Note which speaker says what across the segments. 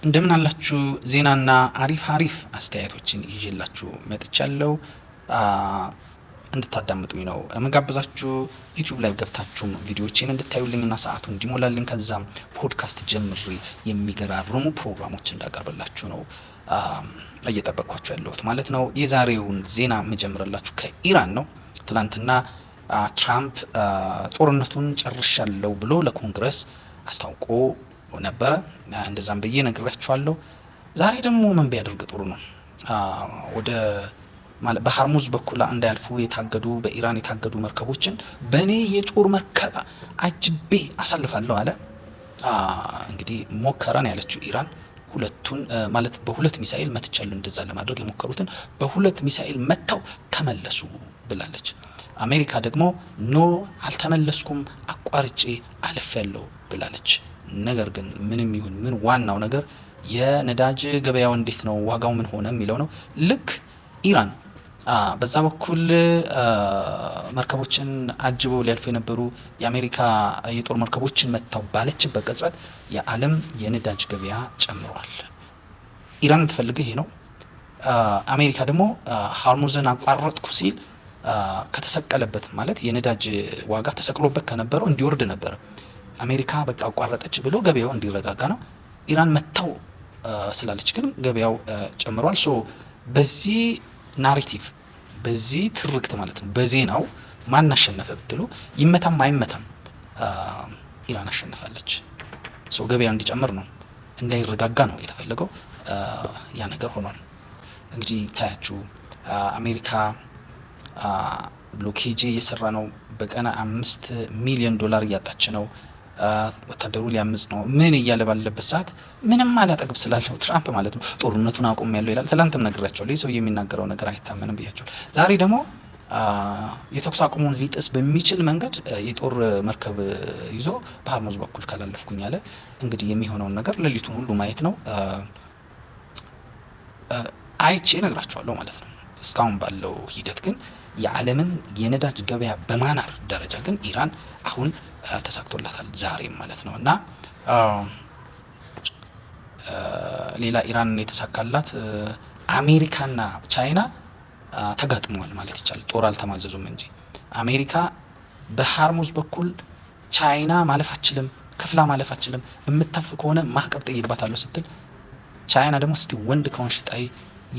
Speaker 1: እንደምን አላችሁ ዜናና አሪፍ አስተያየቶችን ይዤላችሁ መጥቻለሁ። እንድታዳምጡኝ ነው መጋበዛችሁ። ዩቲዩብ ላይ ገብታችሁ ቪዲዮዎችን እንድታዩልኝና ሰዓቱ እንዲሞላልኝ ከዛም ፖድካስት ጀምሬ የሚገራርሙ ፕሮግራሞች እንዳቀርብላችሁ ነው እየጠበቅኳችሁ ያለሁት ማለት ነው። የዛሬውን ዜና መጀመርላችሁ ከኢራን ነው። ትላንትና ትራምፕ ጦርነቱን ጨርሻለሁ ብሎ ለኮንግረስ አስታውቆ ነበረ። እንደዛም በየ ነግራችኋለሁ። ዛሬ ደግሞ ምን ቢያደርግ ጥሩ ነው? ወደ ማለት በሃርሙዝ በኩል እንዳያልፉ የታገዱ በኢራን የታገዱ መርከቦችን በኔ የጦር መርከብ አጅቤ አሳልፋለሁ አለ። እንግዲህ ሞከራን ያለችው ኢራን ሁለቱን ማለት በሁለት ሚሳኤል መትቻለሁ እንደዛ ለማድረግ የሞከሩትን በሁለት ሚሳኤል መተው ተመለሱ ብላለች። አሜሪካ ደግሞ ኖ አልተመለስኩም አቋርጬ አልፌያለሁ ብላለች። ነገር ግን ምንም ይሁን ምን ዋናው ነገር የነዳጅ ገበያው እንዴት ነው ዋጋው ምን ሆነ የሚለው ነው። ልክ ኢራን በዛ በኩል መርከቦችን አጅበው ሊያልፉ የነበሩ የአሜሪካ የጦር መርከቦችን መታው ባለችበት ቅጽበት የዓለም የነዳጅ ገበያ ጨምሯል። ኢራን የምትፈልገው ይሄ ነው። አሜሪካ ደግሞ ሃርሙዝን አቋረጥኩ ሲል ከተሰቀለበት ማለት የነዳጅ ዋጋ ተሰቅሎበት ከነበረው እንዲወርድ ነበር። አሜሪካ በቃ አቋረጠች ብሎ ገበያው እንዲረጋጋ ነው። ኢራን መታው ስላለች ግን ገበያው ጨምሯል። ሶ በዚህ ናሬቲቭ በዚህ ትርክት ማለት ነው በዜናው ማን አሸነፈ ብትሉ ይመታም አይመታም ኢራን አሸነፋለች። ሶ ገበያው እንዲጨምር ነው እንዳይረጋጋ ነው የተፈለገው። ያ ነገር ሆኗል። እንግዲህ ታያችሁ አሜሪካ ብሎኬጅ እየሰራ ነው። በቀን $5 ሚሊዮን እያጣች ነው። ወታደሩ ሊያምጽ ነው ምን እያለ ባለበት ሰዓት ምንም አላጠግብ ስላለው ትራምፕ ማለት ነው ጦርነቱን አቁም ያለው ይላል። ትላንትም ነግራቸዋለሁ ይህ ሰው የሚናገረው ነገር አይታመንም ብያቸዋል። ዛሬ ደግሞ የተኩስ አቁሙን ሊጥስ በሚችል መንገድ የጦር መርከብ ይዞ በሃርሙዝ በኩል ካላለፍኩኝ አለ። እንግዲህ የሚሆነውን ነገር ሌሊቱን ሁሉ ማየት ነው። አይቼ ነግራቸዋለሁ ማለት ነው። እስካሁን ባለው ሂደት ግን የዓለምን የነዳጅ ገበያ በማናር ደረጃ ግን ኢራን አሁን ተሳክቶላታል ዛሬም ማለት ነው። እና ሌላ ኢራን የተሳካላት አሜሪካና ቻይና ተጋጥመዋል ማለት ይቻላል። ጦር አልተማዘዙም እንጂ አሜሪካ በሃርሙዝ በኩል ቻይና ማለፍ አትችልም፣ ከፍላ ማለፍ አትችልም፣ የምታልፍ ከሆነ ማዕቀብ ጥይባታለሁ ስትል ቻይና ደግሞ እስቲ ወንድ ከሆንሽ ጣይ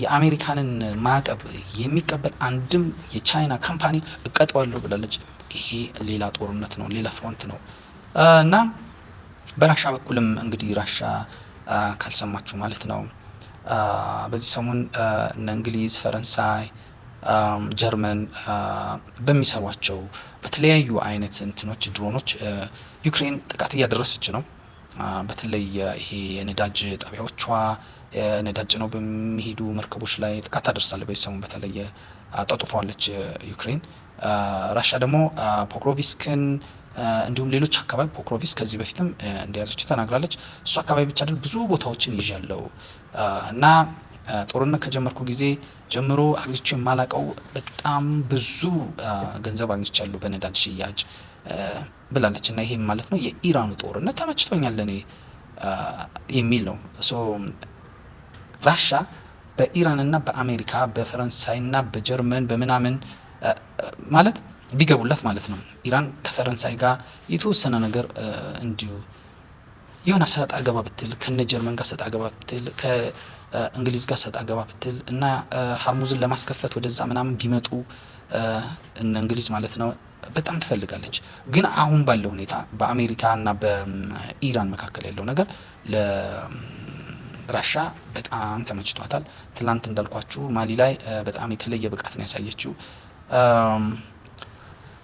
Speaker 1: የአሜሪካንን ማዕቀብ የሚቀበል አንድም የቻይና ካምፓኒ እቀጠዋለሁ ብላለች። ይሄ ሌላ ጦርነት ነው፣ ሌላ ፍሮንት ነው። እና በራሻ በኩልም እንግዲህ ራሻ ካልሰማችሁ ማለት ነው በዚህ ሰሞን እነ እንግሊዝ፣ ፈረንሳይ፣ ጀርመን በሚሰሯቸው በተለያዩ አይነት እንትኖች ድሮኖች ዩክሬን ጥቃት እያደረሰች ነው። በተለይ ይሄ የነዳጅ ጣቢያዎቿ ነዳጅ ነው በሚሄዱ መርከቦች ላይ ጥቃት ታደርሳለች። በዚህ ሰሞን በተለይ አጣጥፏለች ዩክሬን። ራሻ ደግሞ ፖክሮቪስክን እንዲሁም ሌሎች አካባቢ ፖክሮቪስክ ከዚህ በፊትም እንደያዘች ተናግራለች። እሱ አካባቢ ብቻ አይደል ብዙ ቦታዎችን ይዣለው እና ጦርነት ከጀመርኩ ጊዜ ጀምሮ አግኝቼ የማላቀው በጣም ብዙ ገንዘብ አግኝቻለሁ በነዳጅ ሽያጭ ብላለች። እና ይሄም ማለት ነው የኢራኑ ጦርነት ተመችቶኛል ለኔ የሚል ነው። ሶ ራሻ በኢራንና በአሜሪካ በፈረንሳይና በጀርመን በምናምን ማለት ቢገቡላት ማለት ነው ኢራን ከፈረንሳይ ጋር የተወሰነ ነገር እንዲሁ የሆነ ሰጣ ገባ ብትል ከነ ጀርመን ጋር ሰጣ ገባ ብትል ከእንግሊዝ ጋር ሰጣ ገባ ብትል እና ሃርሙዝን ለማስከፈት ወደዛ ምናምን ቢመጡ እነ እንግሊዝ ማለት ነው በጣም ትፈልጋለች። ግን አሁን ባለው ሁኔታ በአሜሪካና በኢራን መካከል ያለው ነገር ለራሻ በጣም ተመችቷታል። ትላንት እንዳልኳችሁ ማሊ ላይ በጣም የተለየ ብቃት ነው ያሳየችው።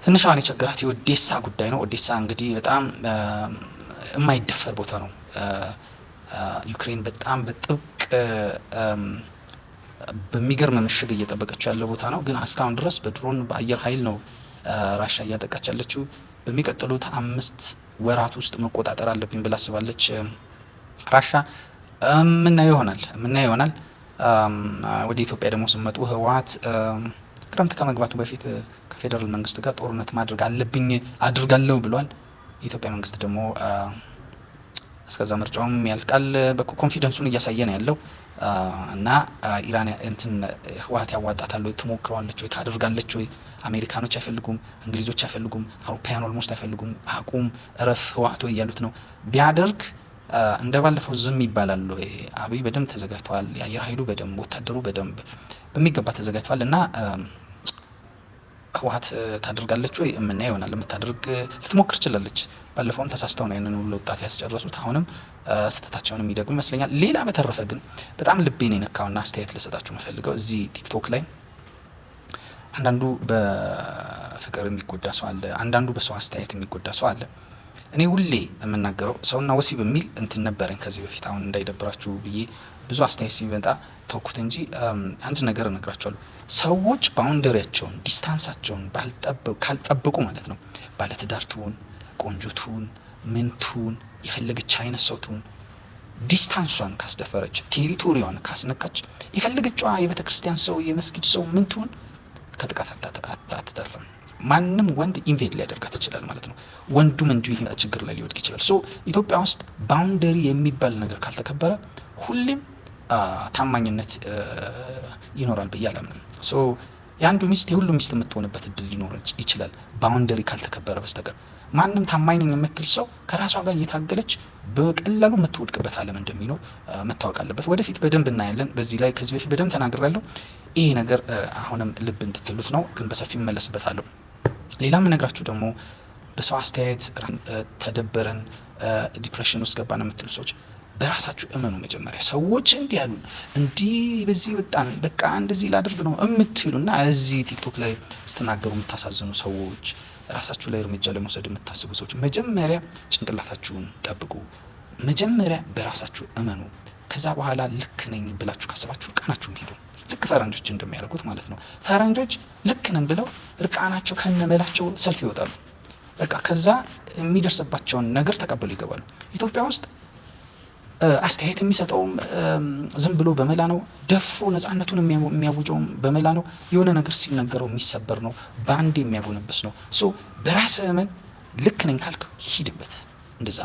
Speaker 1: ትንሽ አሁን የቸገራት የኦዴሳ ጉዳይ ነው። ኦዴሳ እንግዲህ በጣም የማይደፈር ቦታ ነው። ዩክሬን በጣም በጥብቅ በሚገርም ምሽግ እየጠበቀችው ያለው ቦታ ነው። ግን እስካሁን ድረስ በድሮን በአየር ኃይል ነው ራሻ እያጠቃች ያለችው። በሚቀጥሉት 5 ወራት ውስጥ መቆጣጠር አለብኝ ብላ አስባለች ራሻ። ምናየው ይሆናል። ወደ ኢትዮጵያ ደግሞ ስመጡ ህወሓት ክረምት ከመግባቱ በፊት ከፌደራል መንግስት ጋር ጦርነት ማድረግ አለብኝ አድርጋለሁ ብሏል። የኢትዮጵያ መንግስት ደግሞ እስከዛ ምርጫውም ያልቃል። በኮንፊደንሱን እያሳየ ነው ያለው እና ኢራን እንትን ህወሓት ያዋጣታል ወይ ትሞክረዋለች ወይ ታደርጋለች ወይ? አሜሪካኖች አይፈልጉም፣ እንግሊዞች አይፈልጉም፣ አውሮፓውያን ኦልሞስት አይፈልጉም። አቁም እረፍ ህወሓት ወይ እያሉት ነው። ቢያደርግ እንደ ባለፈው ዝም ይባላል ወይ? አብይ በደንብ ተዘጋጅተዋል። የአየር ኃይሉ በደንብ ወታደሩ በደንብ በሚገባ ተዘጋጅተዋል እና ህወሓት ታደርጋለች ወይ የምናየው ይሆናል። የምታደርግ ልትሞክር ትችላለች። ባለፈውም ተሳስተው ነው ያንን ሁሉ ወጣት ያስጨረሱት። አሁንም ስህተታቸውን የሚደግሙ ይመስለኛል። ሌላ በተረፈ ግን በጣም ልቤን የነካውና አስተያየት ልሰጣችሁ የምፈልገው እዚህ ቲክቶክ ላይ አንዳንዱ በፍቅር የሚጎዳ ሰው አለ፣ አንዳንዱ በሰው አስተያየት የሚጎዳ ሰው አለ። እኔ ሁሌ የምናገረው ሰውና ወሲብ የሚል እንትን ነበረኝ ከዚህ በፊት። አሁን እንዳይደብራችሁ ብዬ ብዙ አስተያየት ሲመጣ ተውኩት እንጂ አንድ ነገር እነግራችኋለሁ። ሰዎች ባውንደሪያቸውን ዲስታንሳቸውን ካልጠበቁ ማለት ነው፣ ባለትዳር ትሁን፣ ቆንጆ ትሁን፣ ምን ትሁን፣ የፈለገች አይነት ሰው ትሁን፣ ዲስታንሷን ካስደፈረች፣ ቴሪቶሪዋን ካስነካች፣ የፈለገችዋ የቤተ ክርስቲያን ሰው የመስጊድ ሰው ምን ትሁን ከጥቃት አትተርፍም። ማንም ወንድ ኢንቬድ ሊያደርጋት ይችላል ማለት ነው። ወንዱም እንዲሁ ችግር ላይ ሊወድቅ ይችላል። ሶ ኢትዮጵያ ውስጥ ባውንደሪ የሚባል ነገር ካልተከበረ ሁሌም ታማኝነት ይኖራል ብዬ አላምንም። ሶ የአንዱ ሚስት የሁሉ ሚስት የምትሆንበት እድል ሊኖር ይችላል ባውንደሪ ካልተከበረ በስተቀር። ማንም ታማኝ ነኝ የምትል ሰው ከራሷ ጋር እየታገለች በቀላሉ የምትወድቅበት ዓለም እንደሚኖር መታወቅ አለበት። ወደፊት በደንብ እናያለን። በዚህ ላይ ከዚህ በፊት በደንብ ተናግሬያለሁ። ይሄ ነገር አሁንም ልብ እንድትሉት ነው፣ ግን በሰፊ እመለስበታለሁ። ሌላ የምነግራችሁ ደግሞ በሰው አስተያየት ተደበረን ዲፕሬሽን ውስጥ ገባን የምትሉ ሰዎች በራሳችሁ እመኑ። መጀመሪያ ሰዎች እንዲህ ያሉን እንዲህ በዚህ ወጣን በቃ እንደዚህ ላደርግ ነው የምትሉና እዚህ ቲክቶክ ላይ ስትናገሩ የምታሳዝኑ ሰዎች፣ ራሳችሁ ላይ እርምጃ ለመውሰድ የምታስቡ ሰዎች መጀመሪያ ጭንቅላታችሁን ጠብቁ። መጀመሪያ በራሳችሁ እመኑ። ከዛ በኋላ ልክ ነኝ ብላችሁ ካሰባችሁ እርቃናችሁን ሄዱ። ልክ ፈረንጆች እንደሚያደርጉት ማለት ነው። ፈረንጆች ልክ ነን ብለው እርቃናቸው ከነመላቸው ሰልፍ ይወጣሉ። በቃ ከዛ የሚደርስባቸውን ነገር ተቀበሉ ይገባሉ። ኢትዮጵያ ውስጥ አስተያየት የሚሰጠውም ዝም ብሎ በመላ ነው። ደፍሮ ነፃነቱን የሚያውጀውም በመላ ነው። የሆነ ነገር ሲነገረው የሚሰበር ነው። በአንድ የሚያጎነብስ ነው። ሶ በራስህ እመን። ልክ ነኝ ካልክ ሂድበት። እንደዛ